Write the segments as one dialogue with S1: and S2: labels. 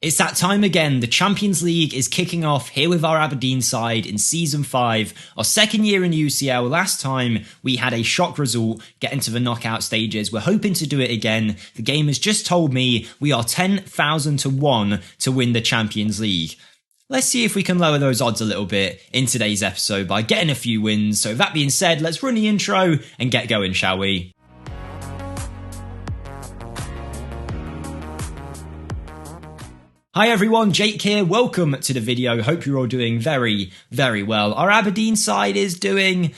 S1: It's that time again. The Champions League is kicking off here with our Aberdeen side in Season 5, our second year in UCL. Last time we had a shock result, getting to the knockout stages. We're hoping to do it again. The game has just told me we are 10,000 to 1 to win the Champions League. Let's see if we can lower those odds a little bit in today's episode by getting a few wins. So that being said, let's run the intro and get going, shall we? Hi everyone, Jake here. Welcome to the video. Hope you're all doing very, very well. Our Aberdeen side is doing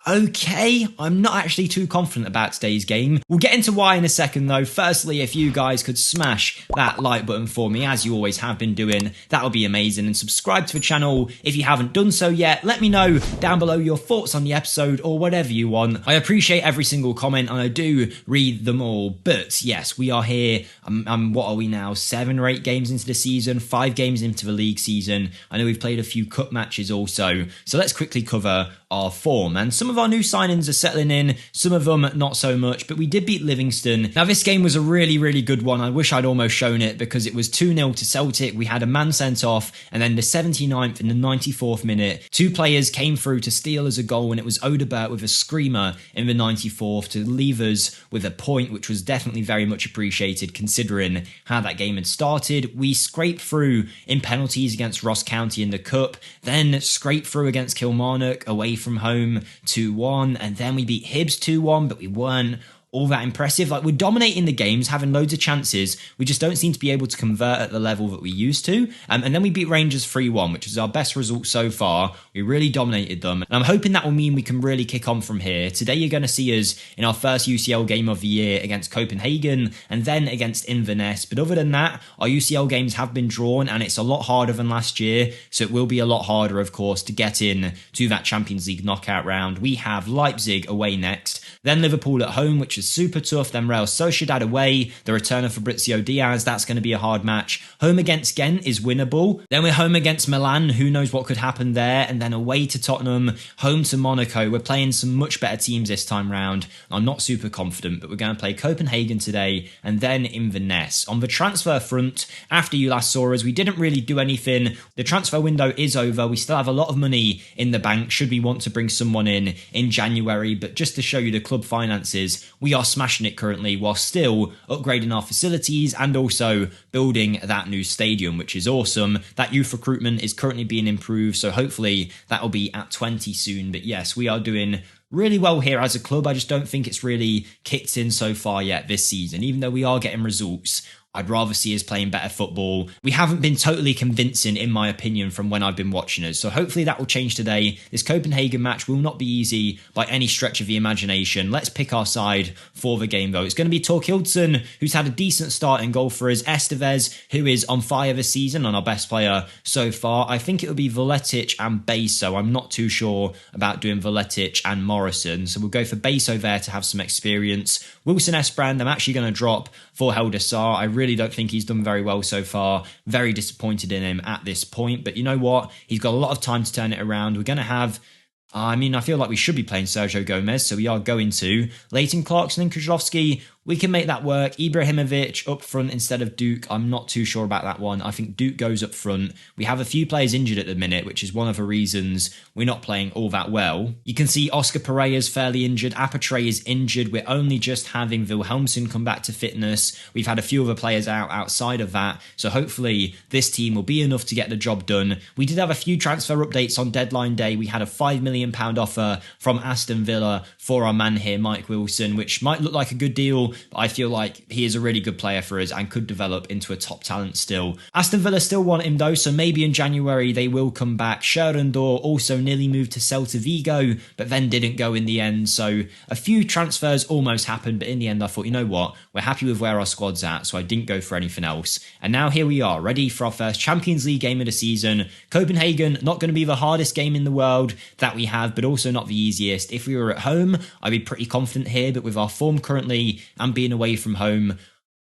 S1: okay. I'm not actually too confident about today's game. We'll get into why in a second though. Firstly, if you guys could smash that like button for me, as you always have been doing, that would be amazing. And subscribe to the channel if you haven't done so yet. Let me know down below your thoughts on the episode or whatever you want. I appreciate every single comment and I do read them all. But yes, we are here. What are we now? 7 or 8 games into the season, 5 games into the league season. I know we've played a few cup matches also. So let's quickly cover our form. And some of our new signings are settling in, some of them not so much, but we did beat Livingston. Now this game was a really, really good one. I wish I'd almost shown it because it was 2-0 to Celtic. We had a man sent off and then the 79th and the 94th minute, 2 players came through to steal us a goal and it was Odebert with a screamer in the 94th to leave us with a point, which was definitely very much appreciated considering how that game had started. We scraped through in penalties against Ross County in the Cup, then scraped through against Kilmarnock away from home 2-1, and then we beat Hibs 2-1, but we weren't all that impressive. Like, we're dominating the games, having loads of chances. We just don't seem to be able to convert at the level that we used to. And then we beat Rangers 3-1, which is our best result so far. We really dominated them. And I'm hoping that will mean we can really kick on from here. Today you're going to see us in our first UCL game of the year against Copenhagen and then against Inverness. But other than that, our UCL games have been drawn and it's a lot harder than last year. So it will be a lot harder, of course, to get in to that Champions League knockout round. We have Leipzig away next, then Liverpool at home, which is super tough, then Real Sociedad away, the return of Fabrizio Diaz, that's going to be a hard match. Home against Ghent is winnable. Then we're home against Milan, who knows what could happen there, and then away to Tottenham, home to Monaco. We're playing some much better teams this time round. I'm not super confident, but we're going to play Copenhagen today, and then Inverness. On the transfer front, after you last saw us, we didn't really do anything. The transfer window is over. We still have a lot of money in the bank should we want to bring someone in January, but just to show you the club finances, we are smashing it currently while still upgrading our facilities and also building that new stadium, which is awesome. That youth recruitment is currently being improved, so hopefully that will be at 20 soon. But yes, we are doing really well here as a club. I just don't think it's really kicked in so far yet this season, even though we are getting results. I'd rather see us playing better football. We haven't been totally convincing, in my opinion, from when I've been watching us. So hopefully that will change today. This Copenhagen match will not be easy by any stretch of the imagination. Let's pick our side for the game, though. It's going to be Torkildsen, who's had a decent start in goal for us. Estevez, who is on fire this season and our best player so far. I think it will be Veletic and Beso. I'm not too sure about doing Veletic and Morrison. So we'll go for Beso there to have some experience. Wilson Esbrand, I'm actually going to drop for Heldasar. I really don't think he's done very well so far. Very disappointed in him at this point. But you know what? He's got a lot of time to turn it around. We're going to have... I feel like we should be playing Sergio Gomez, so we are going to. Leighton Clarkson and Kozlowski, we can make that work. Ibrahimovic up front instead of Duke. I'm not too sure about that one. I think Duke goes up front. We have a few players injured at the minute, which is one of the reasons we're not playing all that well. You can see Oscar Pereira's fairly injured. Apatre is injured. We're only just having Wilhelmsen come back to fitness. We've had a few other players out outside of that. So hopefully this team will be enough to get the job done. We did have a few transfer updates on deadline day. We had a £5 million offer from Aston Villa for our man here, Mike Wilson, which might look like a good deal, but I feel like he is a really good player for us and could develop into a top talent still. Aston Villa still want him though, so maybe in January they will come back. Sherendor also nearly moved to Celta Vigo, but then didn't go in the end. So a few transfers almost happened, but in the end I thought, you know what, we're happy with where our squad's at, so I didn't go for anything else. And now here we are, ready for our first Champions League game of the season. Copenhagen, not going to be the hardest game in the world that we have, but also not the easiest. If we were at home, I'd be pretty confident here, but with our form currently and being away from home,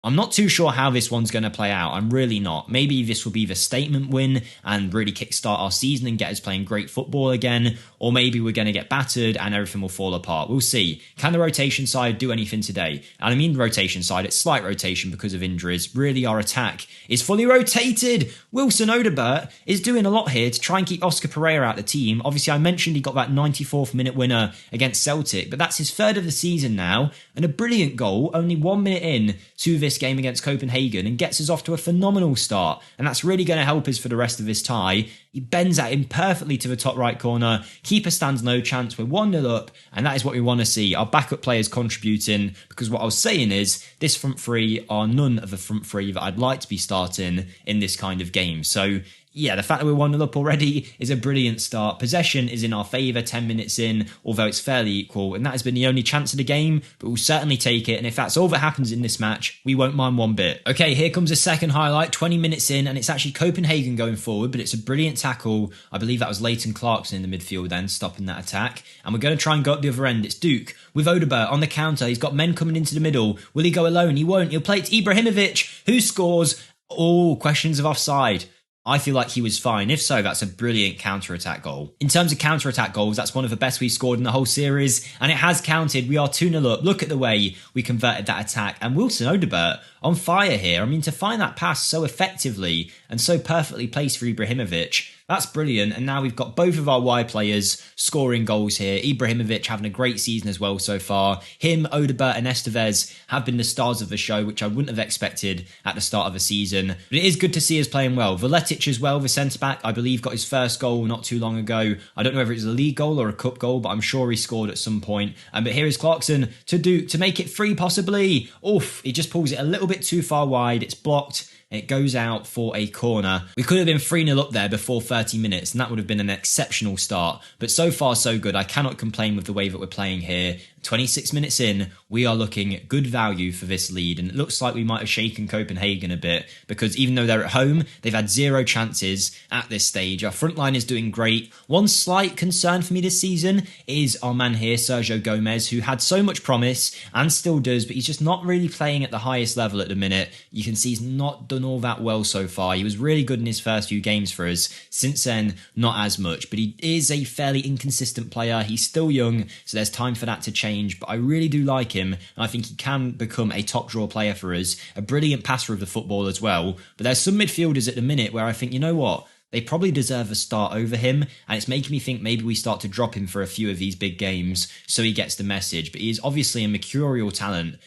S1: I'm not too sure how this one's going to play out. I'm really not. Maybe this will be the statement win and really kickstart our season and get us playing great football again. Or maybe we're going to get battered and everything will fall apart. We'll see. Can the rotation side do anything today? And I mean rotation side, it's slight rotation because of injuries. Really, our attack is fully rotated. Wilson Odobert is doing a lot here to try and keep Oscar Pereira out of the team. Obviously, I mentioned he got that 94th minute winner against Celtic, but that's his third of the season now. And a brilliant goal, only 1 minute in to this game against Copenhagen, and gets us off to a phenomenal start. And that's really going to help us for the rest of this tie. He bends that in perfectly to the top right corner. Keeper stands no chance. We're 1-0 up, and that is what we want to see. Our backup players contributing, because what I was saying is this front three are none of the front three that I'd like to be starting in this kind of game. So yeah, the fact that we're 1-0 up already is a brilliant start. Possession is in our favour 10 minutes in, although it's fairly equal, and that has been the only chance of the game, but we'll certainly take it, and if that's all that happens in this match, we won't mind one bit. Okay, here comes the second highlight, 20 minutes in, and it's actually Copenhagen going forward, but it's a brilliant tackle. I believe that was Leighton Clarkson in the midfield then, stopping that attack, and we're going to try and go up the other end. It's Duke with Odobert on the counter. He's got men coming into the middle. Will he go alone? He won't. He'll play it to Ibrahimovic, who scores. Oh, questions of offside. I feel like he was fine. If so, that's a brilliant counter-attack goal. In terms of counter-attack goals, that's one of the best we've scored in the whole series, and it has counted. We are 2-0 up. Look at the way we converted that attack. And Wilson Odobert on fire here. I mean, to find that pass so effectively and so perfectly placed for Ibrahimovic, that's brilliant. And now we've got both of our wide players scoring goals here. Ibrahimovic having a great season as well so far. Him, Odobert and Estevez have been the stars of the show, which I wouldn't have expected at the start of the season. But it is good to see us playing well. Veletic as well, the centre-back, I believe got his first goal not too long ago. I don't know whether it was a league goal or a cup goal, but I'm sure he scored at some point. But here is Clarkson to make it 3 possibly. Oof, he just pulls it a little bit too far wide. It's blocked. It goes out for a corner. We could have been 3-0 up there before 30 minutes, and that would have been an exceptional start. But so far, so good. I cannot complain with the way that we're playing here. 26 minutes in, we are looking at good value for this lead, and it looks like we might have shaken Copenhagen a bit, because even though they're at home, they've had 0 chances at this stage. Our front line is doing great. One slight concern for me this season is our man here, Sergio Gomez, who had so much promise and still does, but he's just not really playing at the highest level at the minute. You can see he's not done all that well so far. He was really good in his first few games for us. Since then, not as much, but he is a fairly inconsistent player. He's still young, so there's time for that to change, but I really do like him, and I think he can become a top draw player for us. A brilliant passer of the football as well, but there's some midfielders at the minute where I think, you know what, they probably deserve a start over him, and it's making me think maybe we start to drop him for a few of these big games so he gets the message. But he is obviously a mercurial talent.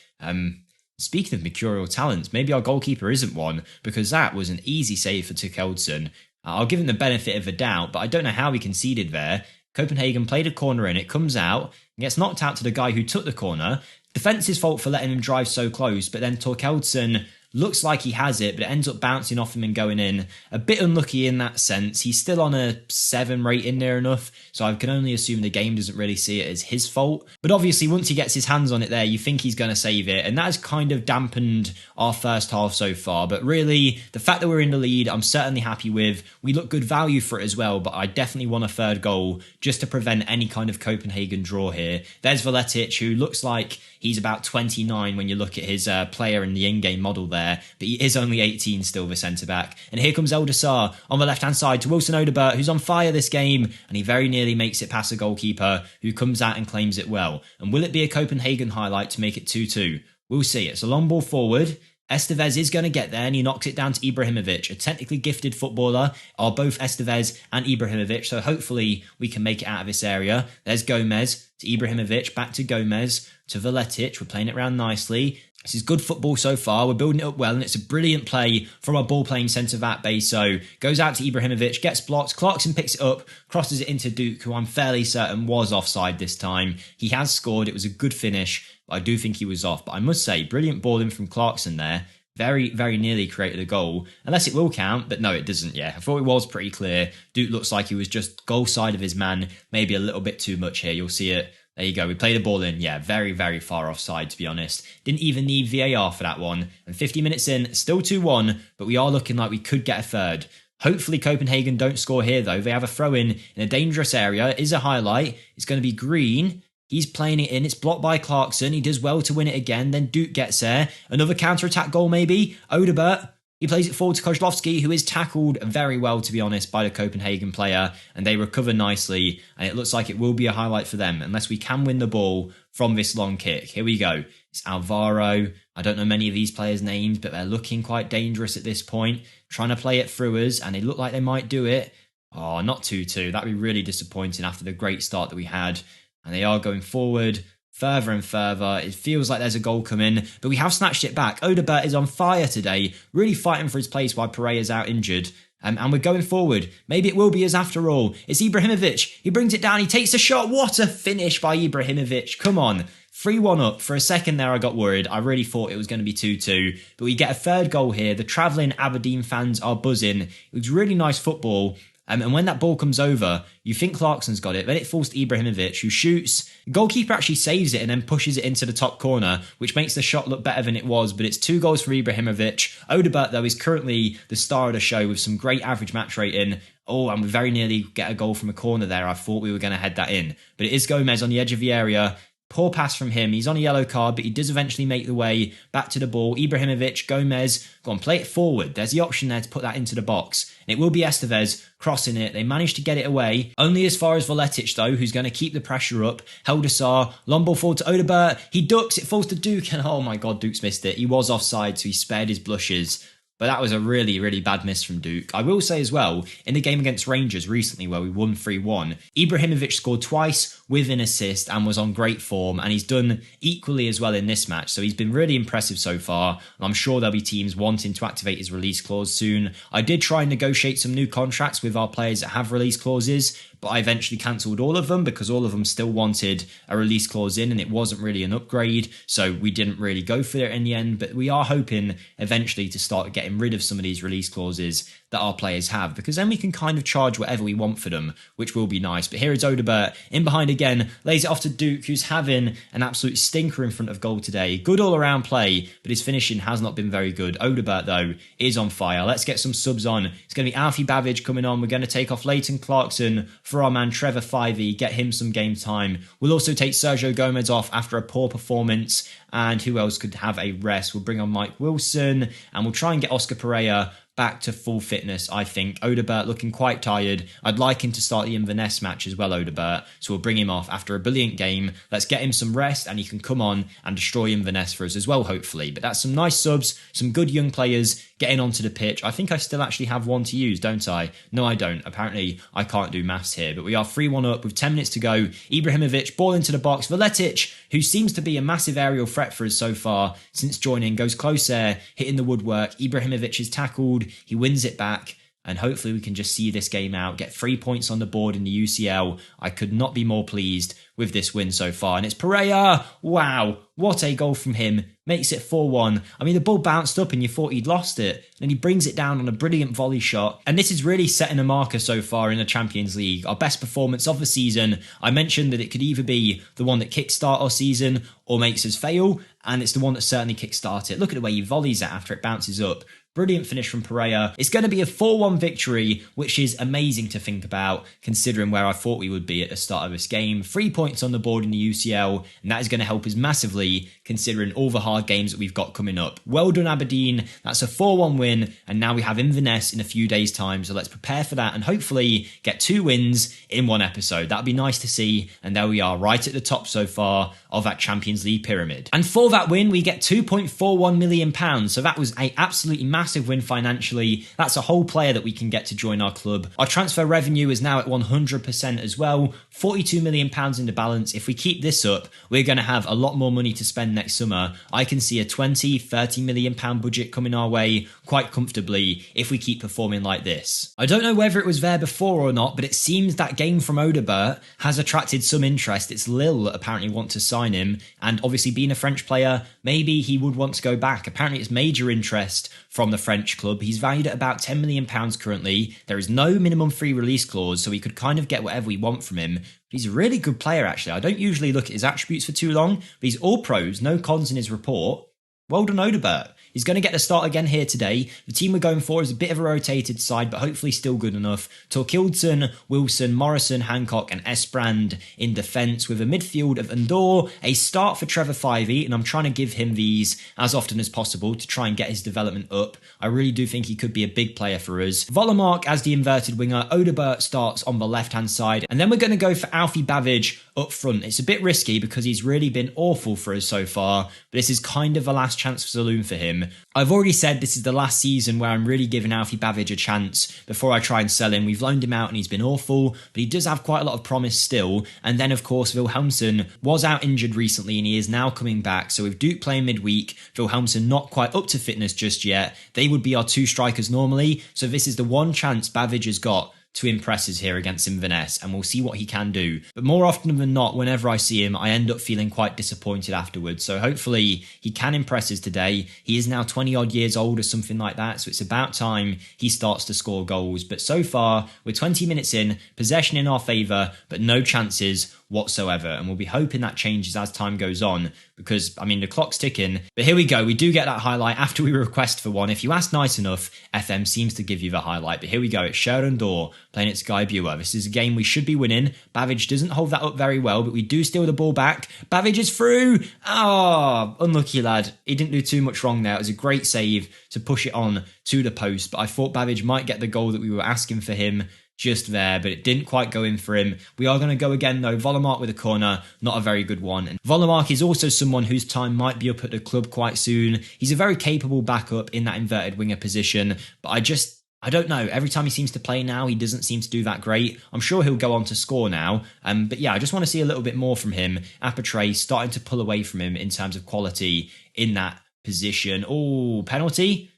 S1: Speaking of mercurial talents, maybe our goalkeeper isn't one, because that was an easy save for Tucheldsen. I'll give him the benefit of a doubt, but I don't know how he conceded there. Copenhagen played a corner in, it comes out, and gets knocked out to the guy who took the corner. Defence's fault for letting him drive so close, but then Tucheldsen looks like he has it, but it ends up bouncing off him and going in. A bit unlucky in that sense. He's still on a 7 rating near enough, so I can only assume the game doesn't really see it as his fault. But obviously, once he gets his hands on it there, you think he's going to save it, and that has kind of dampened our first half so far. But really, the fact that we're in the lead, I'm certainly happy with. We look good value for it as well, but I definitely want a third goal just to prevent any kind of Copenhagen draw here. There's Veletic, who looks like he's about 29 when you look at his player in the in-game model there. But he is only 18 still, the centre-back. And here comes Eldasar on the left-hand side to Wilson Odobert, who's on fire this game, and he very nearly makes it past the goalkeeper, who comes out and claims it well. And will it be a Copenhagen highlight to make it 2-2? We'll see. It's a long ball forward. Estevez is going to get there, and he knocks it down to Ibrahimovic, a technically gifted footballer, are both Estevez and Ibrahimovic, so hopefully we can make it out of this area. There's Gomez to Ibrahimovic, back to Gomez, to Veletic. We're playing it around nicely. This is good football so far. We're building it up well, and it's a brilliant play from our ball-playing centre-back Beso. Goes out to Ibrahimovic, gets blocked. Clarkson picks it up, crosses it into Duke, who I'm fairly certain was offside this time. He has scored. It was a good finish, but I do think he was off. But I must say, brilliant ball in from Clarkson there. Very, very nearly created a goal. Unless it will count, but no, it doesn't, yeah. I thought it was pretty clear. Duke looks like he was just goal side of his man. Maybe a little bit too much here. You'll see it. There you go. We play the ball in. Yeah, very, very far offside, to be honest. Didn't even need VAR for that one. And 50 minutes in, still 2-1, but we are looking like we could get a third. Hopefully Copenhagen don't score here, though. They have a throw-in a dangerous area. It is a highlight. It's going to be Green. He's playing it in. It's blocked by Clarkson. He does well to win it again. Then Duke gets there. Another counter-attack goal maybe. Odebert. He plays it forward to Kozlowski, who is tackled very well, to be honest, by the Copenhagen player, and they recover nicely, and it looks like it will be a highlight for them, unless we can win the ball from this long kick. Here we go. It's Alvaro. I don't know many of these players' names, but they're looking quite dangerous at this point, trying to play it through us, and they look like they might do it. Oh, not 2-2. That'd be really disappointing after the great start that we had, and they are going forward. Further and further. It feels like there's a goal coming, but we have snatched it back. Odebert is on fire today, really fighting for his place while Pereira's out injured. And we're going forward. Maybe it will be us after all. It's Ibrahimovic. He brings it down. He takes a shot. What a finish by Ibrahimovic. Come on. 3-1 up. For a second there, I got worried. I really thought it was going to be 2-2. But we get a third goal here. The travelling Aberdeen fans are buzzing. It was really nice football. And when that ball comes over, you think Clarkson's got it. Then it falls to Ibrahimovic, who shoots. The goalkeeper actually saves it and then pushes it into the top corner, which makes the shot look better than it was. But it's 2 goals for Ibrahimovic. Odebert, though, is currently the star of the show with some great average match rating. Oh, and we very nearly get a goal from a corner there. I thought we were going to head that in. But it is Gomez on the edge of the area. Poor pass from him. He's on a yellow card, but he does eventually make the way back to the ball. Ibrahimovic, Gomez, go on, play it forward. There's the option there to put that into the box. And it will be Estevez crossing it. They managed to get it away. Only as far as Valetic, though, who's going to keep the pressure up. Heldasar, long ball forward to Odebert. He ducks, it falls to Duke, and oh my God, Duke's missed it. He was offside, so he spared his blushes. But that was a really, really bad miss from Duke. I will say as well, in the game against Rangers recently where we won 3-1, Ibrahimovic scored twice with an assist and was on great form, and he's done equally as well in this match. So he's been really impressive so far, and I'm sure there'll be teams wanting to activate his release clause soon. I did try and negotiate some new contracts with our players that have release clauses, but I eventually cancelled all of them because all of them still wanted a release clause in, and it wasn't really an upgrade, so we didn't really go for it in the end. But we are hoping eventually to start getting rid of some of these release clauses that our players have, because then we can kind of charge whatever we want for them, which will be nice. But here is Odebert in behind again, lays it off to Duke, who's having an absolute stinker in front of goal today. Good all-around play, but his finishing has not been very good. Odebert, though, is on fire. Let's get some subs on. It's going to be Alfie Babbage coming on. We're going to take off Leighton Clarkson for our man Trevor Fivey, get him some game time. We'll also take Sergio Gomez off after a poor performance. And who else could have a rest? We'll bring on Mike Wilson, and we'll try and get Oscar Pereira back to full fitness, I think. Odebert looking quite tired. I'd like him to start the Inverness match as well, Odebert. So we'll bring him off after a brilliant game. Let's get him some rest, and he can come on and destroy Inverness for us as well, hopefully. But that's some nice subs, some good young players getting onto the pitch. I think I still actually have one to use, don't I? No, I don't. Apparently, I can't do maths here. But we are 3-1 up with 10 minutes to go. Ibrahimovic, ball into the box. Valetic, who seems to be a massive aerial threat for us so far since joining, goes close there, hitting the woodwork. Ibrahimovic is tackled. He wins it back. And hopefully we can just see this game out, get 3 points on the board in the UCL. I could not be more pleased with this win so far. And it's Pereira. Wow, what a goal from him. Makes it 4-1. I mean, the ball bounced up and you thought he'd lost it. Then he brings it down on a brilliant volley shot. And this is really setting a marker so far in the Champions League. Our best performance of the season. I mentioned that it could either be the one that kickstart our season or makes us fail. And it's the one that certainly kickstart it. Look at the way he volleys it after it bounces up. Brilliant finish from Pereira. It's going to be a 4-1 victory, which is amazing to think about, considering where I thought we would be at the start of this game. 3 points on the board in the UCL, and that is going to help us massively, considering all the hard games that we've got coming up. Well done, Aberdeen. That's a 4-1 win, and now we have Inverness in a few days' time, so let's prepare for that and hopefully get 2 wins in one episode. That'd be nice to see, and there we are, right at the top so far of that Champions League pyramid. And for that win, we get £2.41 million, so that was an absolutely massive win financially. That's a whole player that we can get to join our club. Our transfer revenue is now at 100% as well, £42 million in the balance. If we keep this up, we're going to have a lot more money to spend next summer. I can see a £20-30 million budget coming our way quite comfortably if we keep performing like this. I don't know whether it was there before or not, but it seems that game from Odebert has attracted some interest. It's Lille that apparently want to sign him, and obviously being a French player, maybe he would want to go back. Apparently it's major interest from the French club. He's valued at about £10 million currently. There is no minimum free release clause, so we could kind of get whatever we want from him. But he's a really good player, actually. I don't usually look at his attributes for too long, but he's all pros, no cons in his report. Well done, Odebert. He's going to get the start again here today. The team we're going for is a bit of a rotated side, but hopefully still good enough. Torkildsen, Wilson, Morrison, Hancock and Esprand in defence with a midfield of Andor, a start for Trevor Fivey, and I'm trying to give him these as often as possible to try and get his development up. I really do think he could be a big player for us. Volomark as the inverted winger, Odebert starts on the left-hand side, and then we're going to go for Alfie Bavidge up front. It's a bit risky because he's really been awful for us so far, but this is kind of a last chance for saloon for him. I've already said this is the last season where I'm really giving Alfie Bavidge a chance before I try and sell him. We've loaned him out and he's been awful, but he does have quite a lot of promise still. And then of course Wilhelmsen was out injured recently and he is now coming back. So with Duke playing midweek, Wilhelmsen not quite up to fitness just yet, they would be our two strikers normally. So this is the one chance Bavidge has got to impress us here against Inverness, and we'll see what he can do. But more often than not, whenever I see him, I end up feeling quite disappointed afterwards. So hopefully he can impress us today. He is now 20 odd years old or something like that, so it's about time he starts to score goals. But so far, we're 20 minutes in, possession in our favour, but no chances whatsoever, and we'll be hoping that changes as time goes on, because I mean the clock's ticking. But here we go, we do get that highlight after we request for one. If you ask nice enough, FM seems to give you the highlight. But here we go, it's Sheridan Door playing at Sky Viewer. This is a game we should be winning. Bavidge doesn't hold that up very well, but we do steal the ball back. Bavidge is through. Unlucky lad, he didn't do too much wrong there. It was a great save to push it on to the post, but I thought Bavidge might get the goal that we were asking for him just there, but it didn't quite go in for him. We are going to go again though. Volomark with a corner, not a very good one. And Volomark is also someone whose time might be up at the club quite soon. He's a very capable backup in that inverted winger position, but I don't know. Every time he seems to play now, he doesn't seem to do that great. I'm sure he'll go on to score now. But yeah, I just want to see a little bit more from him. Apatre starting to pull away from him in terms of quality in that position. Oh, penalty?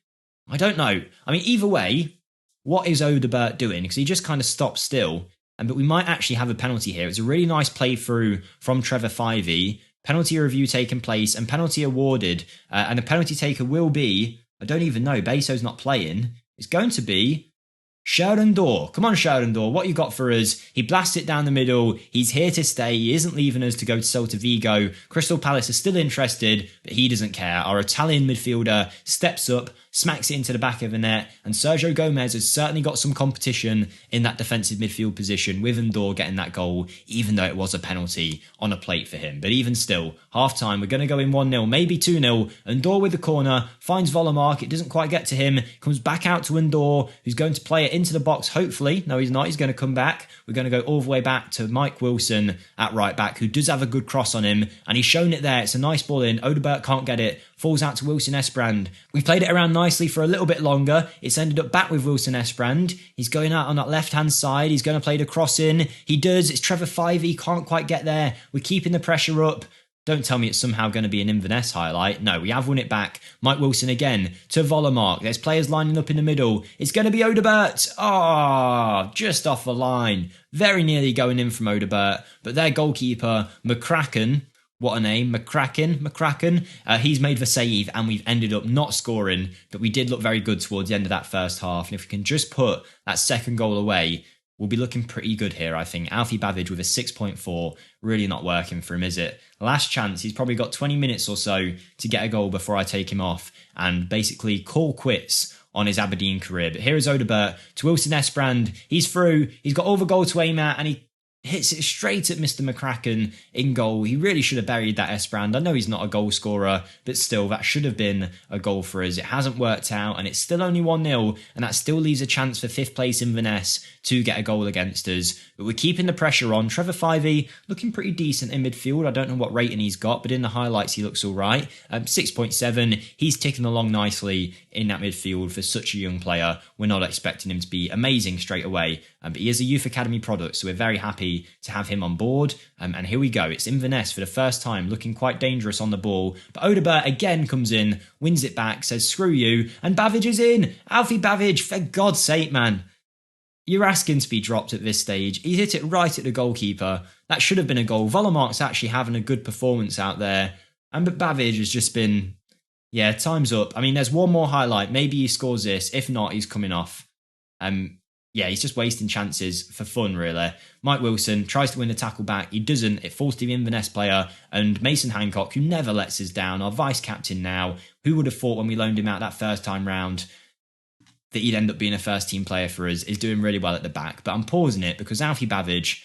S1: I don't know. I mean, either way, what is Odebert doing? Because he just kind of stops still. But we might actually have a penalty here. It's a really nice play through from Trevor Fivey. Penalty review taking place and penalty awarded. And the penalty taker will be, I don't even know, Beso's not playing. It's going to be Sheridan Door. Come on, Sheridan Door. What you got for us? He blasts it down the middle. He's here to stay. He isn't leaving us to go to Celta Vigo. Crystal Palace are still interested, but he doesn't care. Our Italian midfielder steps up, smacks it into the back of the net, and Sergio Gomez has certainly got some competition in that defensive midfield position with Andor getting that goal, even though it was a penalty on a plate for him. But even still, half-time, we're going to go in 1-0, maybe 2-0. Andor with the corner, finds Volomark, it doesn't quite get to him, comes back out to Andor, who's going to play it into the box, hopefully. No, he's not, he's going to come back. We're going to go all the way back to Mike Wilson at right back, who does have a good cross on him, and he's shown it there. It's a nice ball in. Odebert can't get it, falls out to Wilson Esprand. We played it around nicely for a little bit longer. It's ended up back with Wilson Esprand. He's going out on that left-hand side. He's going to play the cross in. He does. It's Trevor Fivey. Can't quite get there. We're keeping the pressure up. Don't tell me it's somehow going to be an Inverness highlight. No, we have won it back. Mike Wilson again to Volomark. There's players lining up in the middle. It's going to be Odebert. Just off the line. Very nearly going in from Odebert. But their goalkeeper, McCracken, what a name, McCracken. He's made the save and we've ended up not scoring, but we did look very good towards the end of that first half. And if we can just put that second goal away, we'll be looking pretty good here, I think. Alfie Bavidge with a 6.4, really not working for him, is it? Last chance, he's probably got 20 minutes or so to get a goal before I take him off and basically call quits on his Aberdeen career. But here is Odebert to Wilson Esprand. He's through, he's got all the goal to aim at, and he hits it straight at Mr. McCracken in goal. He really should have buried that Esprand. I know he's not a goal scorer, but still, that should have been a goal for us. It hasn't worked out, and it's still only 1-0, and that still leaves a chance for 5th place Inverness to get a goal against us. But we're keeping the pressure on. Trevor Fivey looking pretty decent in midfield. I don't know what rating he's got, but in the highlights he looks all right. 6.7. He's ticking along nicely in that midfield for such a young player. We're not expecting him to be amazing straight away, but he is a youth academy product, so we're very happy to have him on board. And here we go. It's Inverness for the first time, looking quite dangerous on the ball. But Odebert again comes in, wins it back, says screw you, and Bavidge is in. Alfie Bavidge, for God's sake, man. You're asking to be dropped at this stage. He hit it right at the goalkeeper. That should have been a goal. Volomark's actually having a good performance out there. But Bavidge has just been, yeah, time's up. I mean, there's one more highlight. Maybe he scores this. If not, he's coming off. Yeah, he's just wasting chances for fun, really. Mike Wilson tries to win the tackle back. He doesn't. It falls to the Inverness player. And Mason Hancock, who never lets us down, our vice-captain now. Who would have thought when we loaned him out that first time round that he'd end up being a first-team player for us, is doing really well at the back. But I'm pausing it because Alfie Bavidge,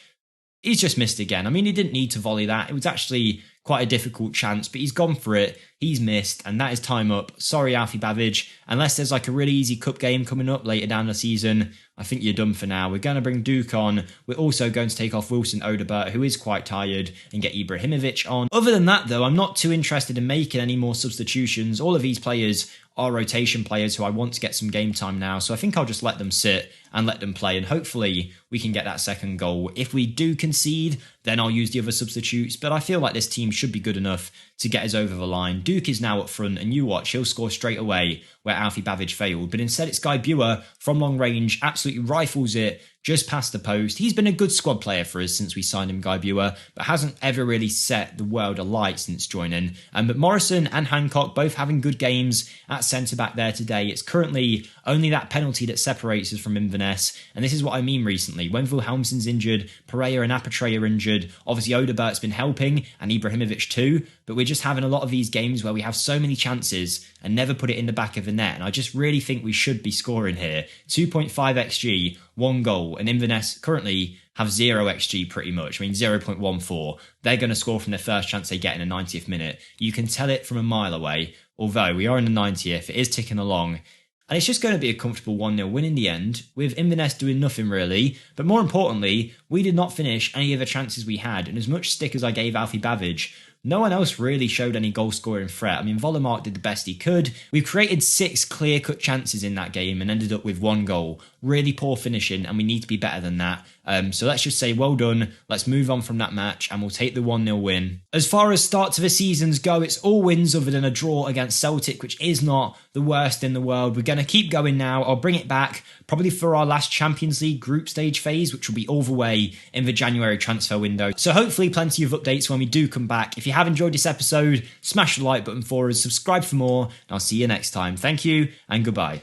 S1: he's just missed again. I mean, he didn't need to volley that. It was actually quite a difficult chance, but he's gone for it. He's missed, and that is time up. Sorry, Alfie Bavidge. Unless there's like a really easy cup game coming up later down the season, I think you're done for now. We're going to bring Duke on. We're also going to take off Wilson Odobert, who is quite tired, and get Ibrahimovic on. Other than that, though, I'm not too interested in making any more substitutions. All of these players are rotation players who I want to get some game time now, so I think I'll just let them sit and let them play, and hopefully we can get that second goal. If we do concede, then I'll use the other substitutes, but I feel like this team should be good enough to get us over the line. Duke is now up front, and you watch, he'll score straight away where Alfie Bavidge failed, but instead it's Guy Buer from long range, absolutely rifles it just past the post. He's been a good squad player for us since we signed him, Guy Buer, but hasn't ever really set the world alight since joining. But Morrison and Hancock both having good games at centre-back there today. It's currently only that penalty that separates us from Inverness, and this is what I mean recently. When Wilhelmsen's injured, Pereira and Apatre are injured, obviously Odebert's been helping, and Ibrahimovic too, but we're just having a lot of these games where we have so many chances and never put it in the back of the net, and I just really think we should be scoring here. 2.5 XG, 1 goal, and Inverness currently have 0 XG pretty much. I mean, 0.14. They're going to score from the first chance they get in the 90th minute. You can tell it from a mile away, although we are in the 90th, it is ticking along. And it's just going to be a comfortable 1-0 win in the end, with Inverness doing nothing really. But more importantly, we did not finish any of the chances we had. And as much stick as I gave Alfie Bavidge, no one else really showed any goal-scoring threat. I mean, Vollemark did the best he could. We've created 6 clear-cut chances in that game and ended up with 1 goal. Really poor finishing, and we need to be better than that. So let's just say well done. Let's move on from that match, and we'll take the 1-0 win. As far as start to the seasons go, it's all wins other than a draw against Celtic, which is not the worst in the world. We're going to keep going now. I'll bring it back, probably for our last Champions League group stage phase, which will be all the way in the January transfer window. So hopefully plenty of updates when we do come back. If you have enjoyed this episode, smash the like button for us, subscribe for more, and I'll see you next time. Thank you, and goodbye.